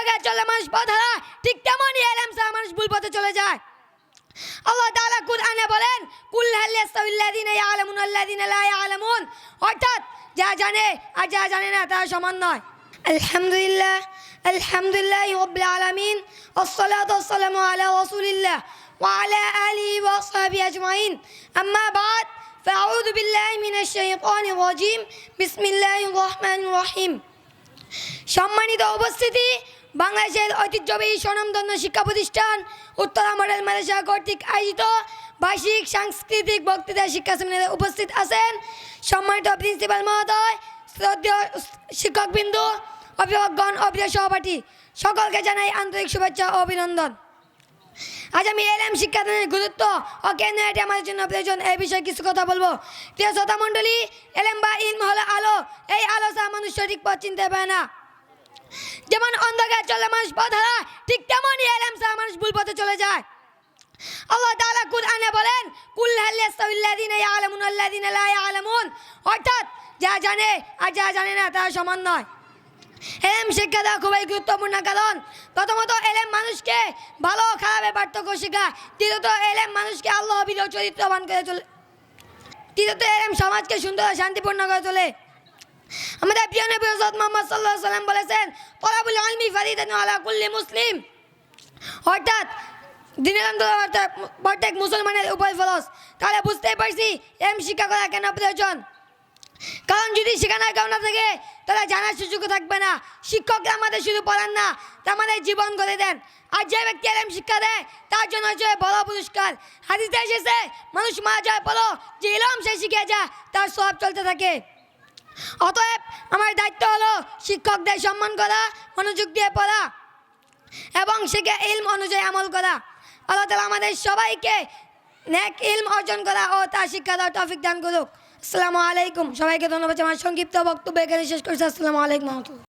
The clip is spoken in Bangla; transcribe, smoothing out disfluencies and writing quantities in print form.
অন্ধকার চলে মানুষ পথ হারায়, ঠিক তেমনই এলেম ছাড়া মানুষ ভুল পথে চলে যায়। আল্লাহ তাআলা কুরআনে বলেন, কুল হাল ইয়াস্তাউল্লাযিনা ইয়ালামুন ওয়াল্লাযিনা লা ইয়ালামুন, অর্থাৎ যারা জানে আর যারা জানে না তারা সমান নয়। আলহামদুলিল্লাহ আলহামদুলিল্লাহি রাব্বিল আলামিন, ওয়াসসালাতু ওয়াসসালামু আলা রাসূলিল্লাহ ওয়া আলা আলিহি ওয়া আসহাবিহি আজমাইন, আম্মা বাদ, ফাআউযু বিল্লাহি মিনাশ শাইতানির রাজীম, বিসমিল্লাহির রহমানির রহিম। সম্মানিত উপস্থিতি, বাংলাদেশের ঐতিহ্যবাহী স্বনামধন্য শিক্ষা প্রতিষ্ঠান উত্তরা মডেল মাদ্রাসা কর্তৃক আয়োজিত বার্ষিক সাংস্কৃতিক বক্তৃতা শিক্ষা সেমিনারে উপস্থিত আছেন সম্মানিত প্রিন্সিপাল মহোদয়, শ্রদ্ধেয় শিক্ষকবৃন্দ, অভিভাবকগণ ও প্রিয় সহপাঠী, সকলকে জানাই আন্তরিক শুভেচ্ছা ও অভিনন্দন। আজ আমি এলএম শিক্ষাদানের গুরুত্ব ও কেন এটি আমাদের জন্য প্রয়োজন এই বিষয়ে কিছু কথা বলবো। প্রিয় শ্রোতা মণ্ডলী, এলএম বা ইলম হলো আলো, এই আলো ছাড়া মানুষ সঠিক পথ চিনতে পারে না। যেমন অন্ধকার চলে মানুষ পথ হারায়, ঠিক তেমনই এলএম ছাড়া মানুষ ভুল পথে চলে যায়। আল্লাহ তাআলা কুরআনে বলেন, কুল হাল ইয়াস্তাউল্লাযিনা ইয়ালামুন ওয়াল্লাযিনা লা ইয়ালামুন, অর্থাৎ যারা জানে আর যারা জানে না তারা সমান নয়। এলএম শিক্ষা দেওয়া খুবই গুরুত্বপূর্ণ, কারণ প্রথমত এলএম মানুষকে ভালো খারাপের পার্থক্য শেখায়, দ্বিতীয়ত এলএম মানুষকে আল্লাহ বিরোধ চরিত্রবান করে তোলে, তৃতীয়ত এলএম সমাজকে সুন্দর ও শান্তিপূর্ণ করে তোলে। আমাদের প্রিয় নবী হযরত মুহাম্মদ সাল্লাল্লাহু আলাইহি ওয়াসাল্লাম বলেছেন, তলাবুল ইলমি ফারিদাতুন আলা কুল্লি মুসলিম, অর্থাৎ দিনের প্রত্যেক মুসলমানের উপর ফরজ। তাহলে বুঝতেই পারছি এলএম শিক্ষা করা কেন প্রয়োজন। কারণ যদি সেখানে কেউ না থাকে তাহলে জানার সুযোগ থাকবে না। শিক্ষকরা আমাদের শুধু পড়ান না, তা আমাদের জীবন গড়ে দেন। আর যে ব্যক্তি এলএম শিক্ষা দেয় তার জন্য হচ্ছে বড় পুরস্কার। হাদিসে এসেছে, মানুষ মারা যায় বলো যে ইলম সে শিখে যায়, তার সওয়াব চলতে থাকে। অতএব আমার দায়িত্ব হলো শিক্ষকদের সম্মান করা, মনোযোগ দিয়ে পড়া এবং শিখে ইলম অনুযায়ী আমল করা। আল্লাহ তাআলা আমাদের সবাইকে নেক ইলম অর্জন করা ও তার শিক্ষা দেওয়ার তৌফিক দান করুক। আসসালামু আলাইকুম। সবাইকে ধন্যবাদ। আমার সংক্ষিপ্ত বক্তব্য এখানে শেষ করছি। আসসালামু আলাইকুম।